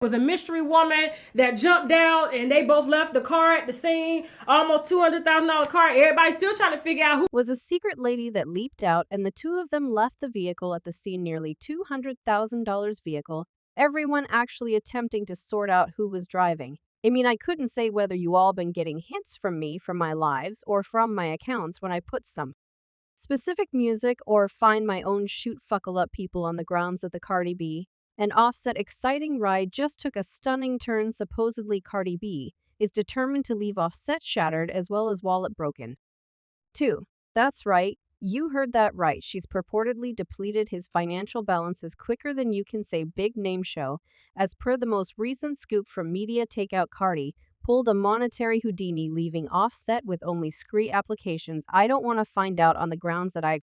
Was a mystery woman that jumped out and they both left the car at the scene, almost $200,000 car. Everybody's still trying to figure out who Was a secret lady that leaped out, and the two of them left the vehicle at the scene, nearly $200,000 vehicle, everyone actually attempting to sort out who was driving. I mean, I couldn't say whether you all been getting hints from me from my lives or from my accounts when I put some specific music or find my own shoot fuckle up people on the grounds that the Cardi B and Offset exciting ride just took a stunning turn. Supposedly Cardi B is determined to leave Offset shattered as well as wallet broken. 2. That's right. You heard that right. She's purportedly depleted his financial balances quicker than you can say big name show. As per the most recent scoop from media takeout, Cardi pulled a monetary Houdini, leaving Offset with only scree applications. I don't want to find out on the grounds that I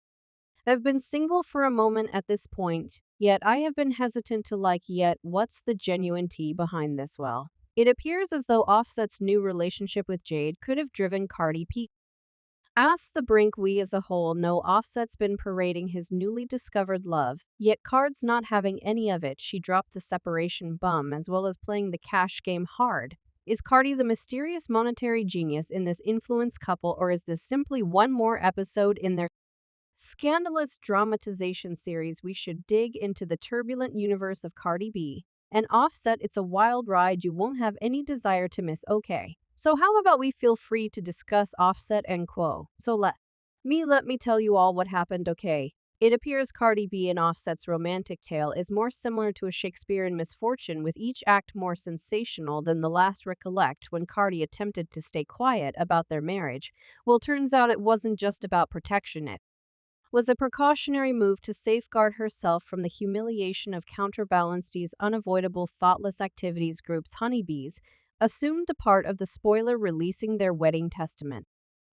have been single for a moment at this point, yet I have been hesitant to yet what's the genuine tea behind this? Well, it appears as though Offset's new relationship with Jade could have driven Cardi P Ask the brink. We as a whole know Offset's been parading his newly discovered love, yet Card's not having any of it. She dropped the separation bum as well as playing the cash game hard. Is Cardi the mysterious monetary genius in this influence couple, or is this simply one more episode in their scandalous dramatization series? We should dig into the turbulent universe of Cardi B and Offset. It's a wild ride you won't have any desire to miss. Okay. So how about we feel free to discuss Offset and Quo? So let me tell you all what happened, okay? It appears Cardi B and Offset's romantic tale is more similar to a Shakespearean misfortune, with each act more sensational than the last. Recollect when Cardi attempted to stay quiet about their marriage? Well, turns out it wasn't just about protection. It was a precautionary move to safeguard herself from the humiliation of counterbalanced these unavoidable thoughtless activities. Groups honeybees assumed a part of the spoiler, releasing their wedding testament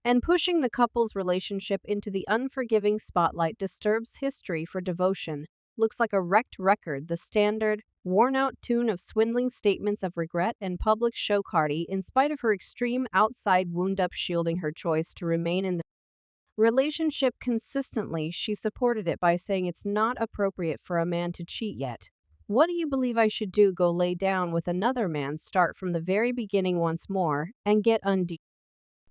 and pushing the couple's relationship into the unforgiving spotlight. Disturbs history for devotion. Looks like a wrecked record. The standard, worn-out tune of swindling statements of regret and public show. Cardi, in spite of her extreme outside wound-up shielding her choice to remain in the relationship consistently, she supported it by saying it's not appropriate for a man to cheat yet. What do you believe I should do? Go lay down with another man, start from the very beginning once more, and get undone?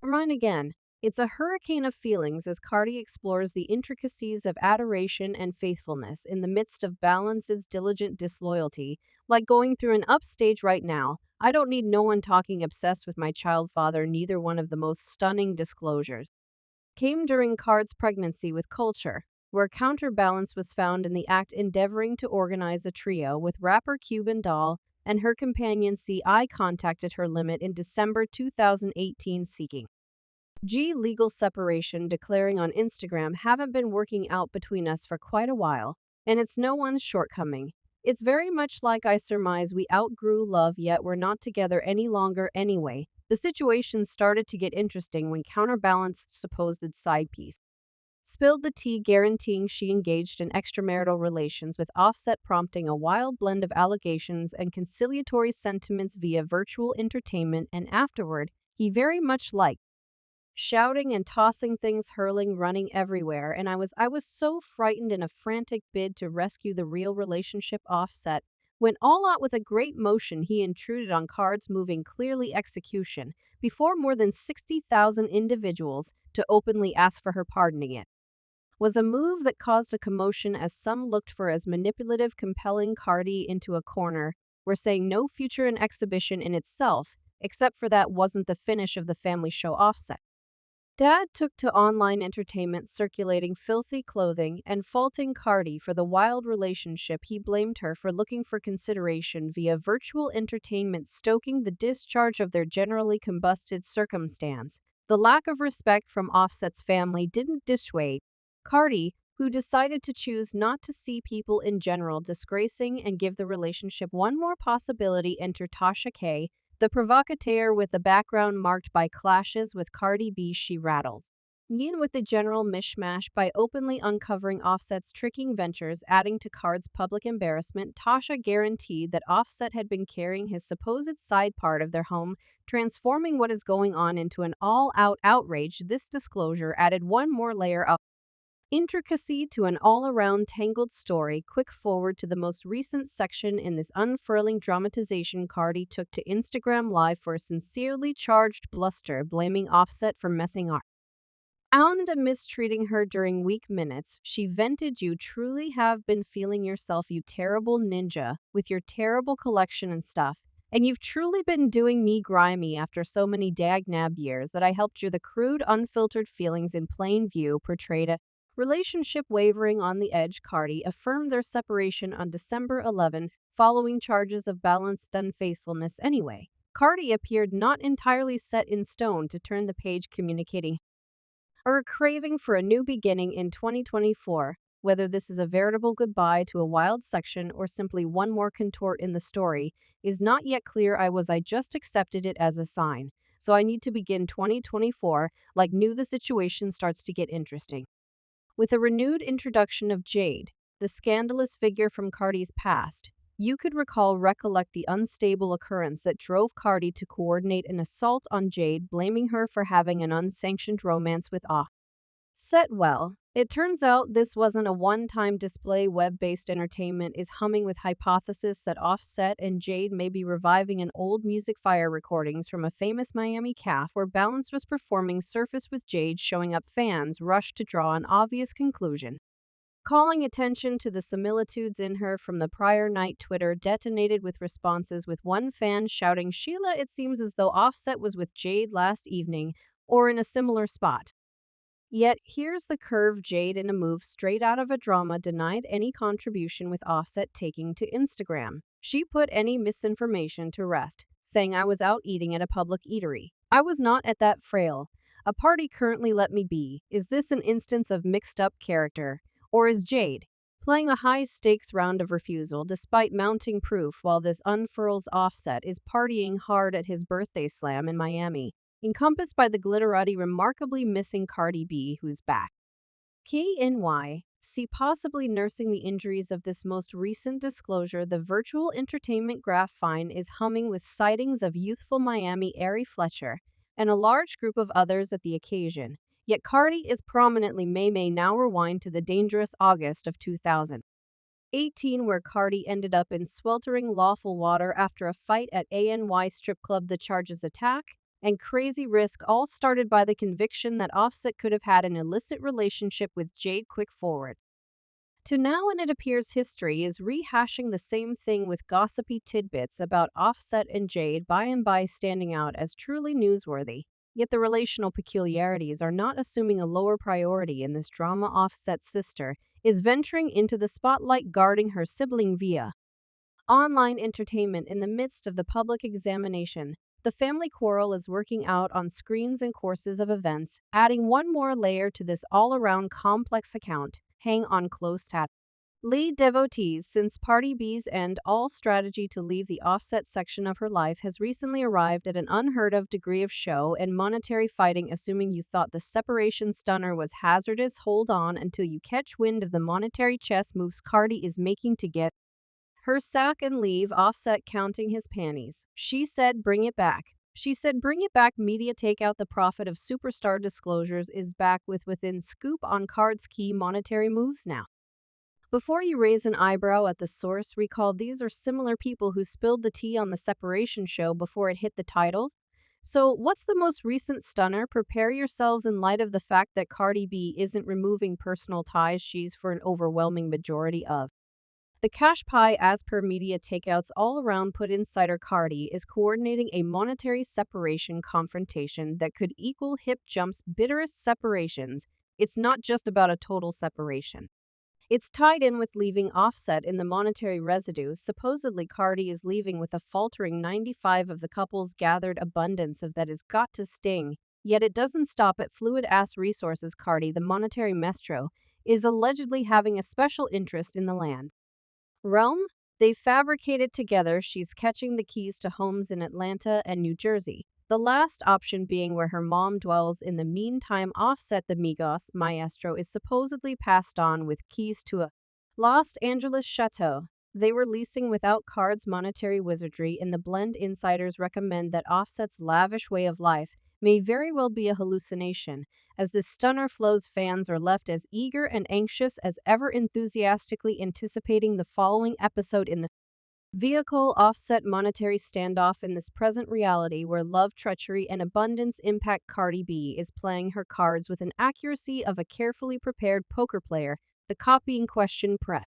Mine again. It's a hurricane of feelings as Cardi explores the intricacies of adoration and faithfulness in the midst of balances diligent disloyalty, like going through an upstage right now. I don't need no one talking obsessed with my child father. Neither one of the most stunning disclosures came during Card's pregnancy with Culture, where counterbalance was found in the act endeavoring to organize a trio with rapper Cuban Doll and her companion. C.I. contacted her limit in December 2018 seeking legal separation, declaring on Instagram, "Haven't been working out between us for quite a while, and it's no one's shortcoming. It's very much like I surmise we outgrew love, yet we're not together any longer anyway." The situation started to get interesting when Counterbalanced's supposed side piece spilled the tea, guaranteeing she engaged in extramarital relations with Offset, prompting a wild blend of allegations and conciliatory sentiments via virtual entertainment. And afterward, he very much liked shouting and tossing things, hurling, running everywhere, and I was so frightened. In a frantic bid to rescue the real relationship, Offset went all out with a great motion. He intruded on Card's moving clearly execution before more than 60,000 individuals to openly ask for her pardoning. It was a move that caused a commotion, as some looked for as manipulative, compelling Cardi into a corner, where saying no future in exhibition in itself, except for that wasn't the finish of the family show. Offset Dad took to online entertainment, circulating filthy clothing and faulting Cardi for the wild relationship. He blamed her for looking for consideration via virtual entertainment, stoking the discharge of their generally combusted circumstance. The lack of respect from Offset's family didn't dissuade Cardi, who decided to choose not to see people in general disgracing and give the relationship one more possibility. Enter Tasha K, the provocateur, with a background marked by clashes with Cardi B. She rattles in with the general mishmash by openly uncovering Offset's tricking ventures, adding to Card's public embarrassment. Tasha guaranteed that Offset had been carrying his supposed side part of their home, transforming what is going on into an all-out outrage. This disclosure added one more layer of Intricacy to an all-around tangled story. Quick forward to the most recent section in this unfurling dramatization. Cardi took to Instagram Live for a sincerely charged bluster, blaming Offset for messing up and mistreating her during weak minutes. She vented, "You truly have been feeling yourself, you terrible ninja, with your terrible collection and stuff. And you've truly been doing me grimy after so many dagnab years that I helped you." The crude, unfiltered feelings in plain view portrayed a relationship wavering on the edge. Cardi affirmed their separation on December 11, following charges of balanced unfaithfulness. Anyway, Cardi appeared not entirely set in stone to turn the page, communicating or a craving for a new beginning in 2024. Whether this is a veritable goodbye to a wild section or simply one more contort in the story is not yet clear. I just accepted it as a sign. So I need to begin 2024 like new. The situation starts to get interesting. With a renewed introduction of Jade, the scandalous figure from Cardi's past, you could recollect the unstable occurrence that drove Cardi to coordinate an assault on Jade, blaming her for having an unsanctioned romance with Offset. Well, it turns out this wasn't a one-time display. Web-based entertainment is humming with hypothesis that Offset and Jade may be reviving an old Music Fire recordings from a famous Miami cafe where Balance was performing surfaced with Jade showing up. Fans rushed to draw an obvious conclusion, calling attention to the similitudes in her from the prior night. Twitter detonated with responses, with one fan shouting, "Sheila, it seems as though Offset was with Jade last evening or in a similar spot." Yet, here's the curve. Jade, in a move straight out of a drama, denied any contribution with Offset taking to Instagram. She put any misinformation to rest, saying, "I was out eating at a public eatery. I was not at that frail a party currently, let me be." Is this an instance of mixed-up character? Or is Jade playing a high-stakes round of refusal despite mounting proof? While this unfurls, Offset is partying hard at his birthday slam in Miami, encompassed by the glitterati, remarkably missing Cardi B, who's back. KNY, possibly nursing the injuries of this most recent disclosure. The virtual entertainment graphine is humming with sightings of youthful Miami Ari Fletcher and a large group of others at the occasion. Yet Cardi is prominently Maymay. Now rewind to the dangerous August of 2018, where Cardi ended up in sweltering lawful water after a fight at ANY strip club. The charges, attack and crazy risk, all started by the conviction that Offset could have had an illicit relationship with Jade. Quick forward to now, and it appears history is rehashing the same thing, with gossipy tidbits about Offset and Jade by and by standing out as truly newsworthy. Yet the relational peculiarities are not assuming a lower priority in this drama. Offset's sister is venturing into the spotlight, guarding her sibling via online entertainment in the midst of the public examination. The family quarrel is working out on screens and courses of events, adding one more layer to this all-around complex account. Hang on close, lead devotees, since Party B's end all strategy to leave the Offset section of her life has recently arrived at an unheard of degree of show and monetary fighting. Assuming you thought the separation stunner was hazardous, hold on until you catch wind of the monetary chess moves Cardi is making to get her sack and leave Offset counting his panties. She said, "Bring it back." Bring it back. Media takeout. The prophet of superstar disclosures is back with within scoop on Card's key monetary moves now. Before you raise an eyebrow at the source, recall these are similar people who spilled the tea on the separation show before it hit the title. So what's the most recent stunner? Prepare yourselves in light of the fact that Cardi B isn't removing personal ties. She's for an overwhelming majority of the cash pie. As per media takeouts all around, put insider Cardi is coordinating a monetary separation confrontation that could equal hip jump's bitterest separations. It's not just about a total separation. It's tied in with leaving Offset in the monetary residues. Supposedly, Cardi is leaving with a faltering 95 of the couple's gathered abundance of that is got to sting. Yet it doesn't stop at fluid-ass resources. Cardi, the monetary maestro, is allegedly having a special interest in the land realm. They fabricated together. She's catching the keys to homes in Atlanta and New Jersey, the last option being where her mom dwells. In the meantime, Offset, the Migos maestro, is supposedly passed on with keys to a Los Angeles chateau they were leasing without Card's monetary wizardry. In the blend, insiders recommend that Offset's lavish way of life may very well be a hallucination, as this stunner flow's fans are left as eager and anxious as ever, enthusiastically anticipating the following episode in the vehicle offset monetary standoff in this present reality where love, treachery, and abundance impact. Cardi B is playing her cards with an accuracy of a carefully prepared poker player. The copying question press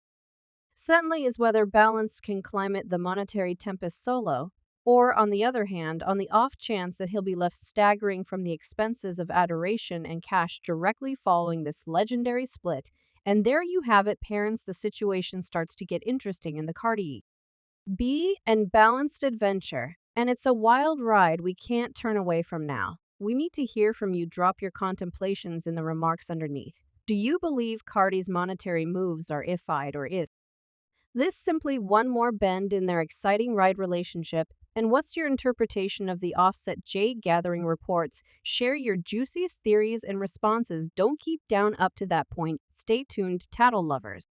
Sentley is whether Balanced can climate the monetary tempest solo, or, on the other hand, on the off chance that he'll be left staggering from the expenses of adoration and cash directly following this legendary split. And there you have it, parents. The situation starts to get interesting in the Cardi B and Balanced adventure, and it's a wild ride we can't turn away from now. We need to hear from you. Drop your contemplations in the remarks underneath. Do you believe Cardi's monetary moves are ified, or is this simply one more bend in their exciting ride relationship? And what's your interpretation of the Offset Jade gathering reports? Share your juiciest theories and responses. Don't keep down up to that point. Stay tuned, tattle lovers.